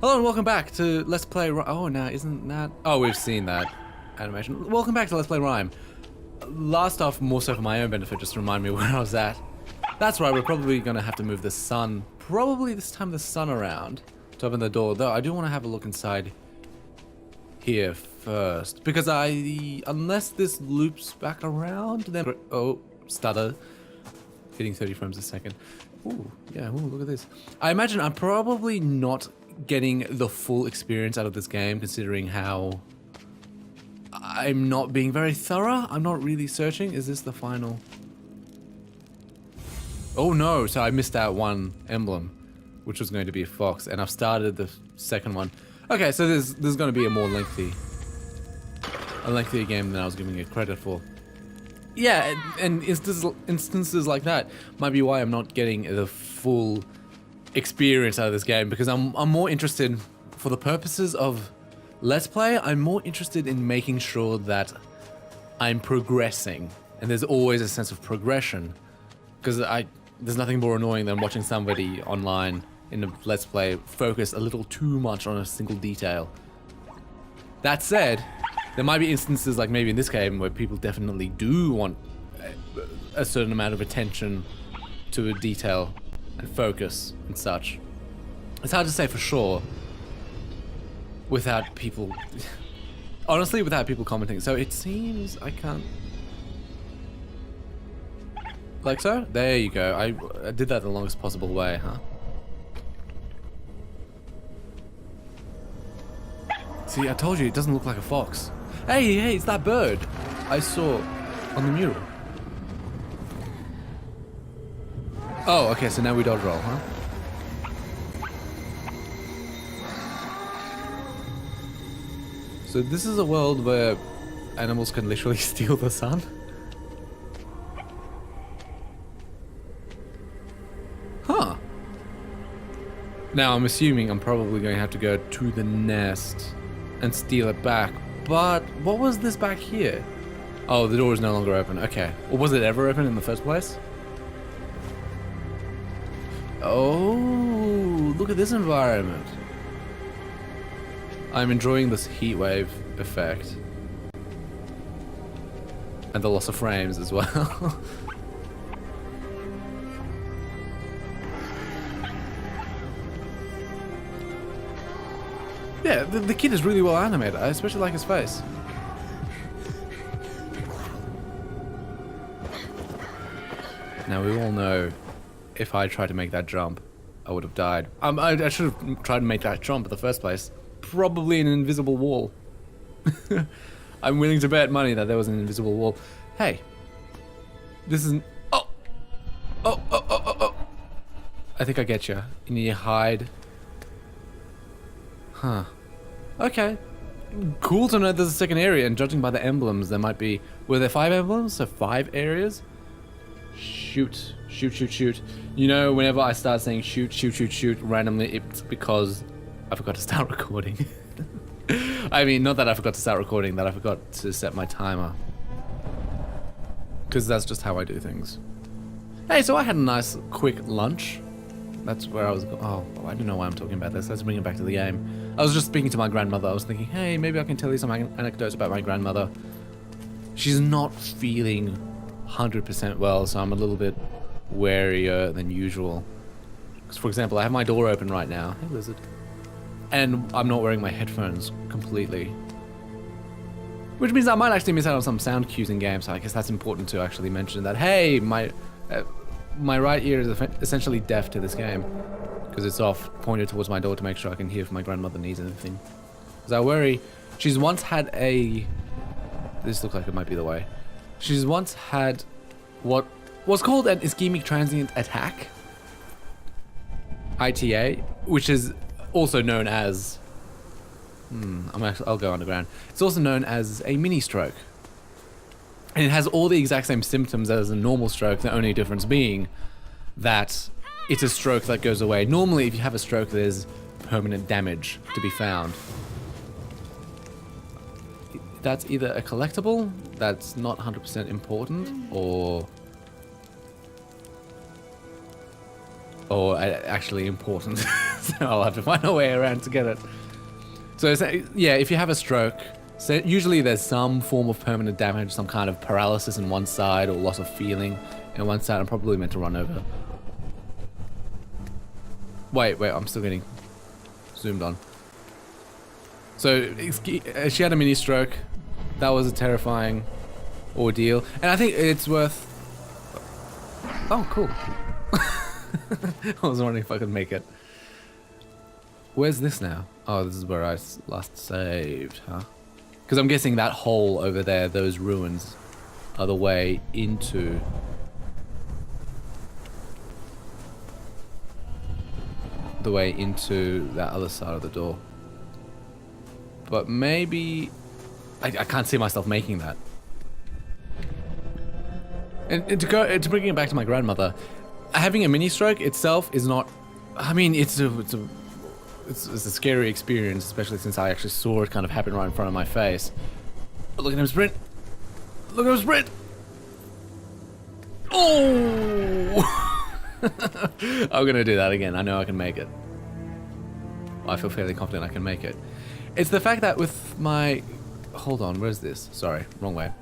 Hello and welcome back to Let's Play Oh, no, isn't that... Oh, we've seen that animation. Welcome back to Let's Play RiME. Last off, more so for my own benefit, just to remind me where I was at. That's right, we're probably going to have to move the sun, probably this time the sun around to open the door. Though I do want to have a look inside here first. Because unless this loops back around, then... Oh, stutter. Hitting 30 frames a second. Ooh, yeah, ooh, look at this. I imagine I'm probably not getting the full experience out of this game, considering how I'm not being very thorough. I'm not really searching. Is this the final? Oh no, so I missed out one emblem, which was going to be a fox, and I've started the second one. Okay, so there's going to be a more lengthier game than I was giving it credit for. Yeah, and instances like that might be why I'm not getting the full experience out of this game, because I'm more interested, for the purposes of Let's Play, I'm more interested in making sure that I'm progressing, and there's always a sense of progression, because there's nothing more annoying than watching somebody online in a Let's Play focus a little too much on a single detail. That said, there might be instances like maybe in this game where people definitely do want a certain amount of attention to a detail and focus and such. It's hard to say for sure without people... honestly, without people commenting. So it seems I can't... Like so? There you go. I did that the longest possible way, huh? See, I told you, it doesn't look like a fox. Hey, it's that bird I saw on the mural. Oh, okay, so now we dodge roll, huh? So this is a world where animals can literally steal the sun? Huh. Now I'm assuming I'm probably going to have to go to the nest and steal it back. But what was this back here? Oh, the door is no longer open. Okay. Or was it ever open in the first place? Oh, look at this environment. I'm enjoying this heat wave effect. And the loss of frames as well. Yeah, the kid is really well animated. I especially like his face. Now we all know if I tried to make that jump, I would have died. I should have tried to make that jump in the first place. Probably an invisible wall. I'm willing to bet money that there was an invisible wall. Hey, this is... Oh! I think I get you. You need to hide. Huh. Okay. Cool to know there's a second area, and judging by the emblems, there might be... Were there 5 emblems? So 5 areas? Shoot. You know, whenever I start saying shoot randomly, it's because I forgot to start recording. I mean, not that I forgot to start recording, that I forgot to set my timer. Because that's just how I do things. Hey, so I had a nice quick lunch. That's where I was going. Oh, I don't know why I'm talking about this. Let's bring it back to the game. I was just speaking to my grandmother. I was thinking, hey, maybe I can tell you some anecdotes about my grandmother. She's not feeling 100% well, so I'm a little bit warier than usual. Because, for example, I have my door open right now. Hey, lizard. And I'm not wearing my headphones completely. Which means I might actually miss out on some sound cues in game, so I guess that's important to actually mention that, hey, my right ear is essentially deaf to this game. Because it's off, pointed towards my door to make sure I can hear if my grandmother needs anything. Because I worry, she's once had a... This looks like it might be the way. She's once had what was called an ischemic transient attack. ITA, which is also known as... I'll go underground. It's also known as a mini stroke. And it has all the exact same symptoms as a normal stroke, the only difference being that it's a stroke that goes away. Normally, if you have a stroke, there's permanent damage to be found. That's either a collectible that's not 100% important, or actually important. so I'll have to find a way around to get it. So yeah, if you have a stroke, so usually there's some form of permanent damage, some kind of paralysis in one side or loss of feeling in one side. I'm probably meant to run over. Wait, I'm still getting zoomed on. So she had a mini stroke. That was a terrifying ordeal, and I think it's worth. Oh, cool. I was wondering if I could make it. Where's this now? Oh, this is where I last saved, huh? Because I'm guessing that hole over there, those ruins, are the way into... the way into that other side of the door. But maybe... I can't see myself making that. And to bring it back to my grandmother, having a mini stroke itself is not... I mean, it's a scary experience, especially since I actually saw it kind of happen right in front of my face. But look at him sprint! Look at him sprint! Oh! I'm gonna do that again. I know I can make it. Well, I feel fairly confident I can make it. It's the fact that with my... Hold on, where's this? Sorry, wrong way.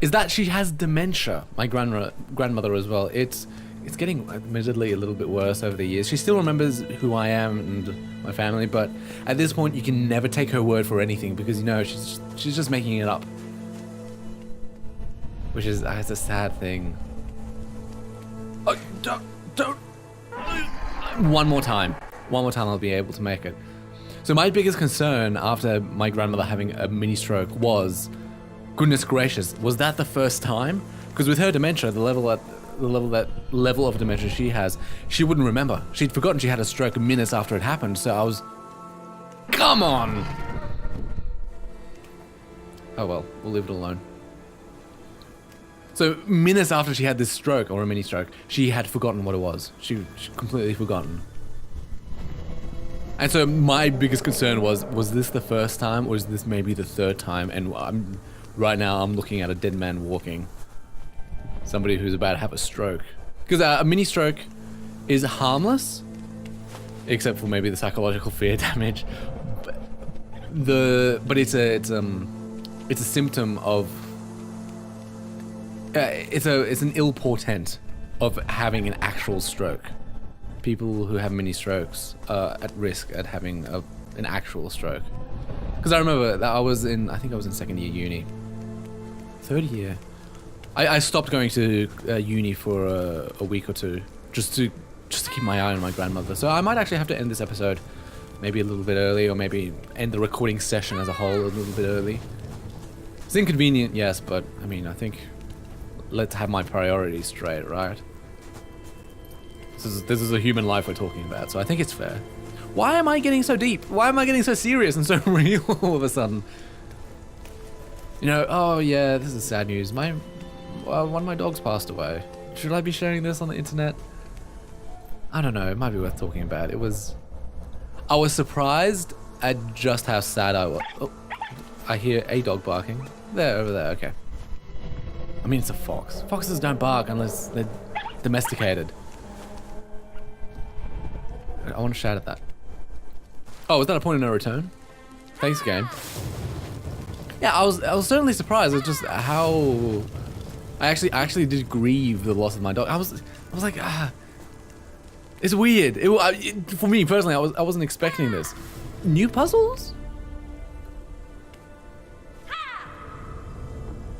Is that she has dementia, my grandmother as well. It's getting admittedly a little bit worse over the years. She still remembers who I am and my family, but at this point you can never take her word for anything because, you know, she's just making it up. Which is it's a sad thing. Oh, don't. One more time I'll be able to make it. So my biggest concern after my grandmother having a mini stroke was, goodness gracious, was that the first time? Because with her dementia, the level of dementia she has, she wouldn't remember. She'd forgotten she had a stroke minutes after it happened, so I was... Come on! Oh well, we'll leave it alone. So minutes after she had this stroke, or a mini stroke, she had forgotten what it was. She completely forgotten. And so my biggest concern was this the first time, or is this maybe the third time? And right now I'm looking at a dead man walking. Somebody who's about to have a stroke. Because a mini stroke is harmless, except for maybe the psychological fear damage. But it's a symptom of it's an ill portent of having an actual stroke. People who have mini strokes are at risk at having an actual stroke. Because I remember that I think I was in second year uni. Third year. I stopped going to uni for a week or two just to keep my eye on my grandmother. So I might actually have to end this episode maybe a little bit early, or maybe end the recording session as a whole a little bit early. It's inconvenient, yes, but I mean, I think let's have my priorities straight, right? This is a human life we're talking about, so I think it's fair. Why am I getting so deep? Why am I getting so serious and so real all of a sudden? You know, oh yeah, this is sad news. One of my dogs passed away. Should I be sharing this on the internet? I don't know, it might be worth talking about. I was surprised at just how sad I was. Oh, I hear a dog barking. There, over there, okay. I mean, it's a fox. Foxes don't bark unless they're domesticated. I want to shout at that. Oh, was that a point of no return? Thanks, game. Yeah, I was certainly surprised at just how I actually did grieve the loss of my dog. I was like, it's weird. For me personally, I wasn't expecting this. New puzzles?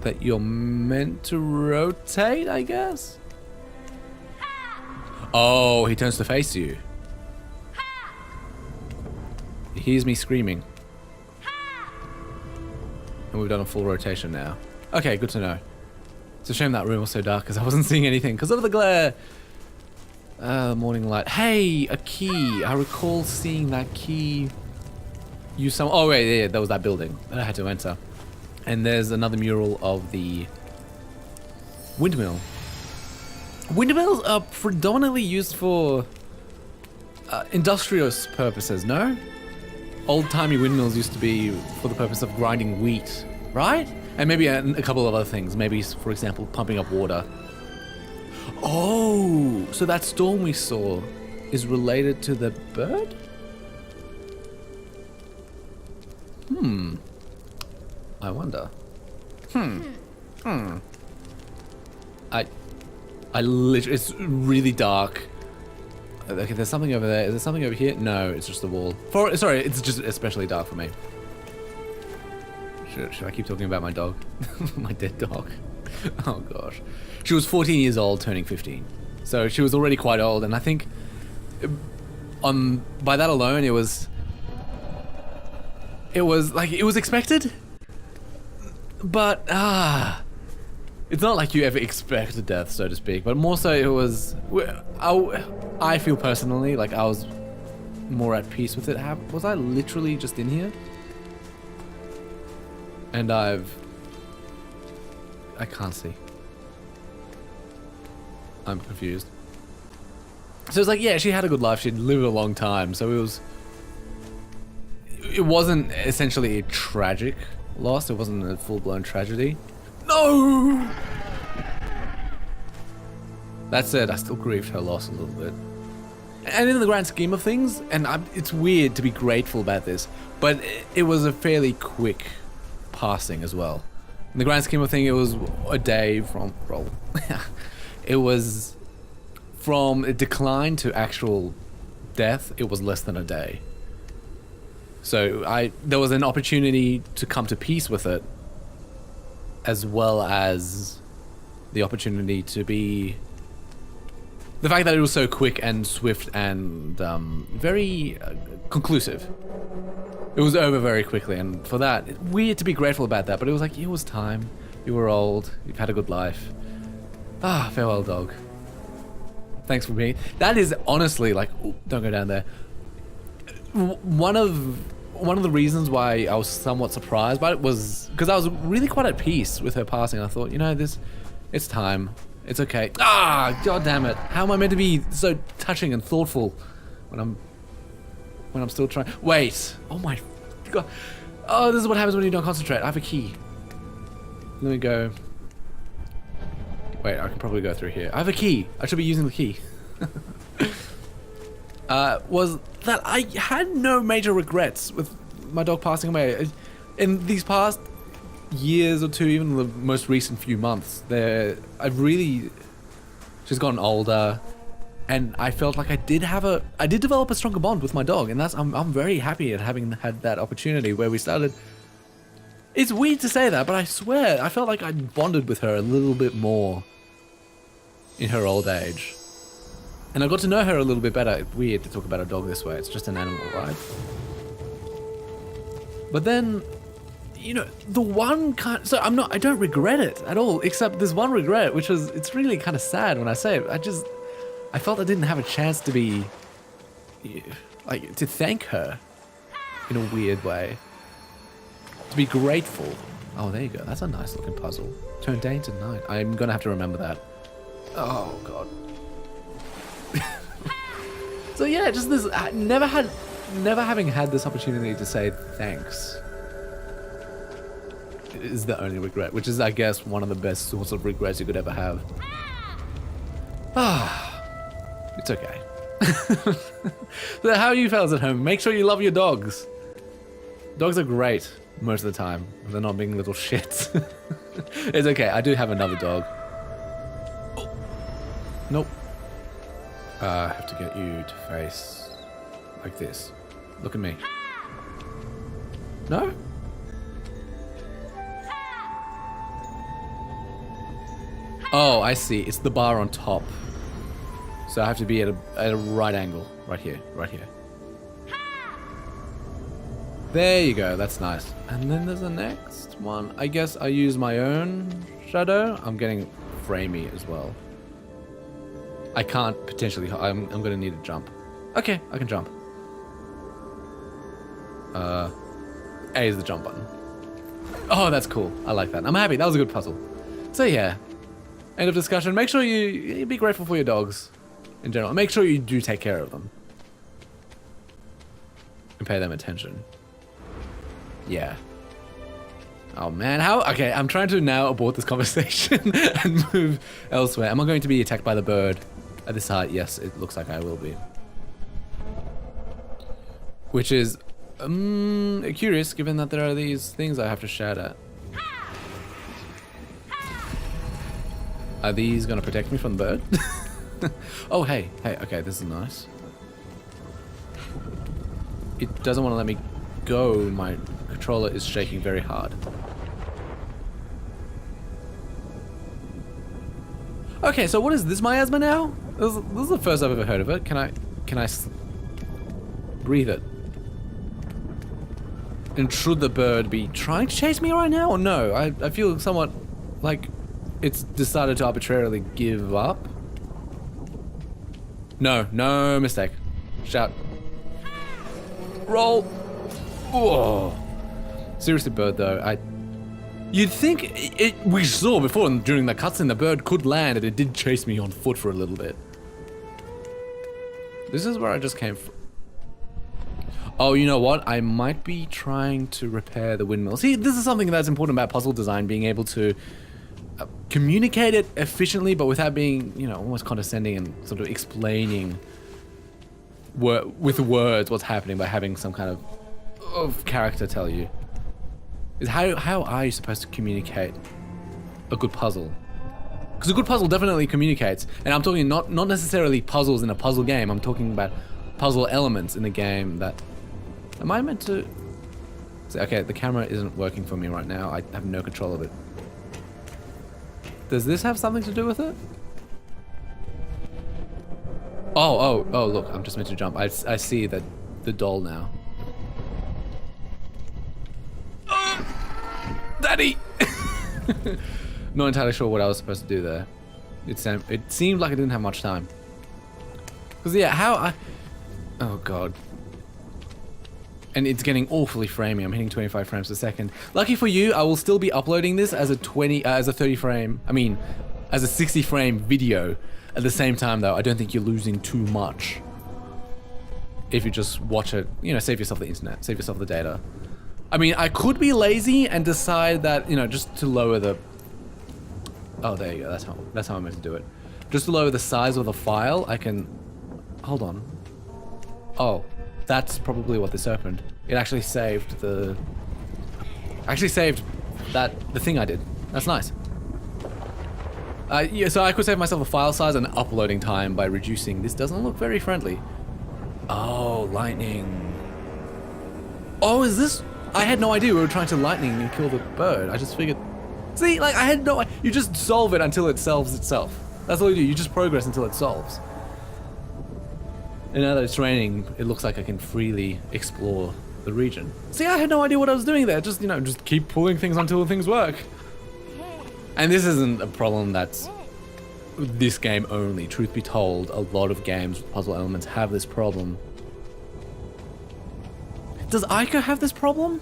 That you're meant to rotate, I guess? Oh, he turns to face you. He hears me screaming. And we've done a full rotation now. Okay, good to know. It's a shame that room was so dark because I wasn't seeing anything because of the glare. Morning light. Hey, a key. I recall seeing that key. Oh wait, yeah, that was that building that I had to enter. And there's another mural of the windmill. Windmills are predominantly used for industrious purposes, no? Old-timey windmills used to be for the purpose of grinding wheat, right? And maybe a couple of other things. Maybe, for example, pumping up water. Oh, so that storm we saw is related to the bird? I wonder. I literally, it's really dark. Okay, there's something over there. Is there something over here? No, it's just the wall. Sorry, it's just especially dark for me. Should I keep talking about my dog? My dead dog. Oh gosh. She was 14 years old, turning 15. So she was already quite old, and I think by that alone, it was expected. But it's not like you ever expect a death, so to speak, but more so it was, I feel personally like I was more at peace with it. Was I literally just in here? And I can't see. I'm confused. So it's like, yeah, she had a good life. She'd lived a long time. So it wasn't essentially a tragic loss. It wasn't a full-blown tragedy. No! That said, I still grieved her loss a little bit. And in the grand scheme of things, and it's weird to be grateful about this, but it was a fairly quick passing as well. In the grand scheme of things, it was a day from... It was from a decline to actual death, it was less than a day. So there was an opportunity to come to peace with it, as well as the opportunity to be... The fact that it was so quick and swift and very conclusive. It was over very quickly, and for that, it's weird to be grateful about that, but it was like, it was time. You were old, you've had a good life. Farewell, dog. Thanks for being... That is honestly, like, ooh, don't go down there. One of the reasons why I was somewhat surprised by it was because I was really quite at peace with her passing. I thought, it's time. It's okay. God damn it. How am I meant to be so touching and thoughtful when I'm still trying? Wait. Oh my God. Oh, this is what happens when you don't concentrate. I have a key. Let me go. Wait, I can probably go through here. I have a key. I should be using the key. Was that I had no major regrets with my dog passing away. In these past years or two, even the most recent few months, she's gotten older, and I felt like I did develop a stronger bond with my dog, and I'm very happy at having had that opportunity where we started. It's weird to say that, but I swear I felt like I bonded with her a little bit more in her old age. And I got to know her a little bit better. It's weird to talk about a dog this way. It's just an animal, right? But then, the one kind... So I don't regret it at all, except this one regret, which was... It's really kind of sad when I say it. I felt I didn't have a chance to be... Like, to thank her in a weird way. To be grateful. Oh, there you go. That's a nice looking puzzle. Turn day into night. I'm going to have to remember that. Oh, God. So yeah, just this, never having had this opportunity to say thanks is the only regret, which is, I guess, one of the best sorts of regrets you could ever have. It's okay. So how are you fellas at home? Make sure you love your dogs. Dogs are great most of the time. They're not being little shits. It's okay, I do have another dog. Oh. Nope. I have to get you to face like this. Look at me. No? Oh, I see. It's the bar on top. So I have to be at a right angle. Right here. Right here. There you go. That's nice. And then there's the next one. I guess I use my own shadow. I'm getting framey as well. I can't potentially... I'm going to need a jump. Okay, I can jump. A is the jump button. Oh, that's cool. I like that. I'm happy. That was a good puzzle. So yeah. End of discussion. Make sure you be grateful for your dogs in general. Make sure you do take care of them. And pay them attention. Yeah. Oh man, how? Okay, I'm trying to now abort this conversation and move elsewhere. Am I going to be attacked by the bird at this height? Yes, it looks like I will be. Which is curious, given that there are these things I have to shout at. Are these gonna protect me from the bird? Oh, hey, okay, this is nice. It doesn't want to let me go. My controller is shaking very hard. Okay, so what is this miasma now? This is the first I've ever heard of it. Can I breathe it? And should the bird be trying to chase me right now or no? I feel somewhat like it's decided to arbitrarily give up. No mistake. Shout. Roll. Whoa. Seriously, bird though, you'd think we saw before during the cutscene the bird could land and it did chase me on foot for a little bit. This is where I just came from. Oh, you know what? I might be trying to repair the windmill. See, this is something that's important about puzzle design, being able to communicate it efficiently, but without being, you know, almost condescending and sort of explaining with words what's happening by having some kind of character tell you. Is how are you supposed to communicate a good puzzle? Because a good puzzle definitely communicates, and I'm talking not necessarily puzzles in a puzzle game. I'm talking about puzzle elements in the game that. Am I meant to? Okay, the camera isn't working for me right now. I have no control of it. Does this have something to do with it? Oh, look, I'm just meant to jump. I see that the doll now. Daddy! Not entirely sure what I was supposed to do there. It seemed like I didn't have much time. Because yeah, oh god. And it's getting awfully framey. I'm hitting 25 frames per second. Lucky for you, I will still be uploading this as a 30 frame, as a 60 frame video. At the same time though, I don't think you're losing too much. If you just watch it, you know, save yourself the internet, save yourself the data. I mean, I could be lazy and decide that, you know, just to lower the... Oh, there you go, that's how I'm meant to do it. Just to lower the size of the file, I can... Hold on. Oh. That's probably what this opened. It actually saved the... the thing I did. That's nice. Yeah, so I could save myself a file size and uploading time by reducing. This doesn't look very friendly. Oh, lightning. Oh, is this... I had no idea we were trying to lightning and kill the bird. I just figured... See, like, I had no... You just solve it until it solves itself. That's all you do. You just progress until it solves. And now that it's raining, it looks like I can freely explore the region. See, I had no idea what I was doing there. Just, you know, just keep pulling things until things work. And this isn't a problem that's this game only. Truth be told, a lot of games with puzzle elements have this problem. Does Ico have this problem?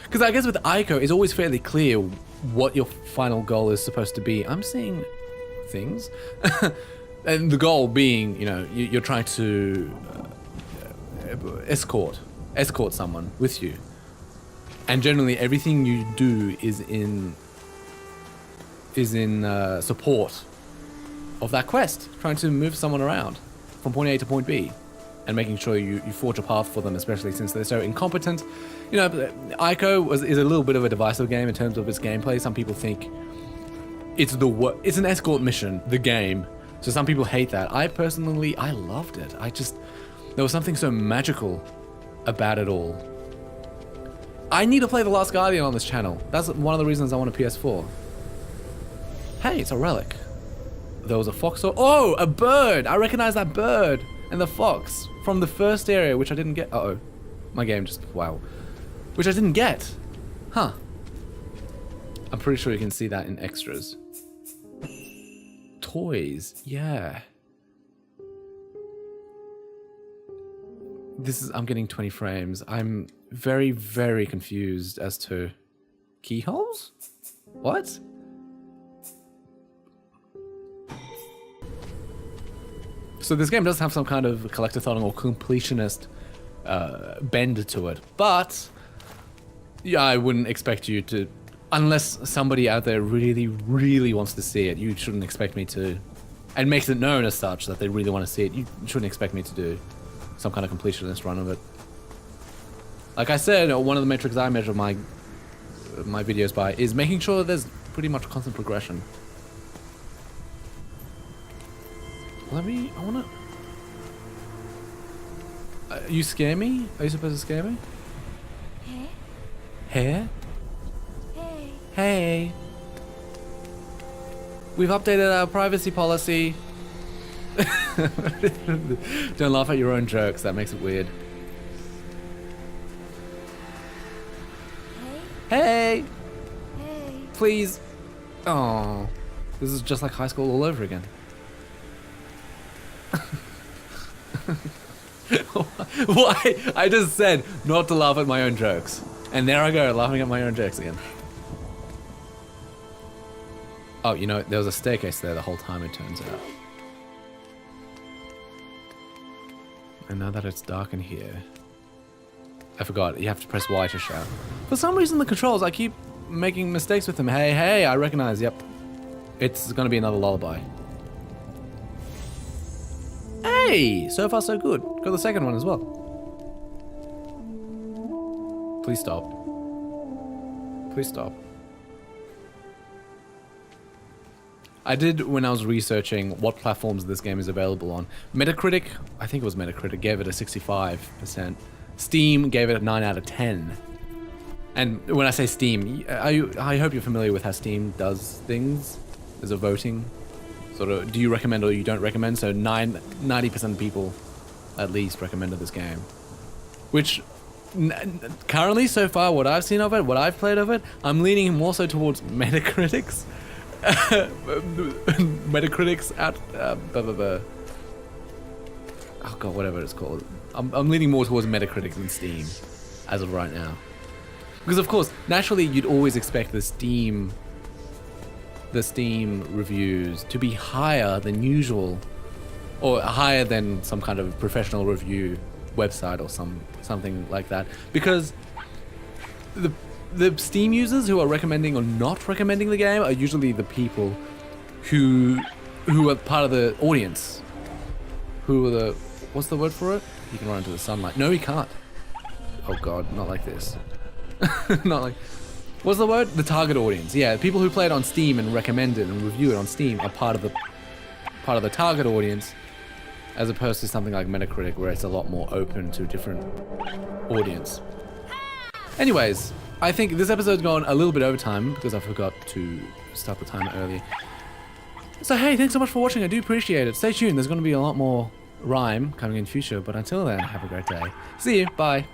Because I guess with Ico, it's always fairly clear what your final goal is supposed to be. I'm seeing things. And the goal being, you know, you're trying to escort someone with you. And generally everything you do is in support of that quest, trying to move someone around from point A to point B and making sure you forge a path for them, especially since they're so incompetent. You know, Ico is a little bit of a divisive game in terms of its gameplay. Some people think it's an escort mission, the game. So some people hate that. I personally, I loved it. There was something so magical about it all. I need to play The Last Guardian on this channel. That's one of the reasons I want a PS4. Hey, it's a relic. There was a fox oh, a bird! I recognize that bird and the fox from the first area, which I didn't get. Uh-oh. My game just, wow. Which I didn't get. Huh. I'm pretty sure you can see that in extras. Toys, yeah. I'm getting 20 frames. I'm very, very confused as to keyholes? What? So this game does have some kind of collectathon or completionist bend to it, but yeah, I wouldn't expect you to. Unless somebody out there really, really wants to see it, you shouldn't expect me to, and makes it known as such that they really want to see it, you shouldn't expect me to do some kind of completionist run of it. Like I said, one of the metrics I measure my videos by is making sure there's pretty much constant progression. I wanna... you scare me? Are you supposed to scare me? Hey? Hair? Hey. Hey. We've updated our privacy policy. Don't laugh at your own jokes, that makes it weird. Hey. Hey! Hey. Please. Oh, this is just like high school all over again. Why? I just said not to laugh at my own jokes. And there I go, laughing at my own jokes again. Oh, you know, there was a staircase there the whole time, it turns out. And now that it's dark in here... I forgot, you have to press Y to shout. For some reason the controls, I keep making mistakes with them. Hey, hey, I recognize, yep. It's gonna be another lullaby. Hey! So far so good. Got the second one as well. Please stop. Please stop. I did, when I was researching what platforms this game is available on, Metacritic, I think it was Metacritic, gave it a 65%. Steam gave it a 9 out of 10. And when I say Steam, I hope you're familiar with how Steam does things. There's a voting. Sort of, do you recommend or you don't recommend? So 90% of people at least recommended this game. Which, currently, so far, what I've seen of it, what I've played of it, I'm leaning more so towards Metacritic's. Metacritic's at oh god, whatever it's called. I'm leaning more towards Metacritic than Steam as of right now, because of course naturally you'd always expect the Steam reviews to be higher than usual, or higher than some kind of professional review website or something like that, because the Steam users who are recommending or not recommending the game are usually the people who are part of the audience. Who are the... what's the word for it? You can run into the sunlight. No, you can't. Oh god, not like this. Not like... what's the word? The target audience. Yeah, people who play it on Steam and recommend it and review it on Steam are part of the target audience, as opposed to something like Metacritic where it's a lot more open to a different audience. Anyways, I think this episode's gone a little bit over time because I forgot to start the timer early. So hey, thanks so much for watching, I do appreciate it. Stay tuned, there's going to be a lot more RiME coming in future, but until then, have a great day. See you, bye.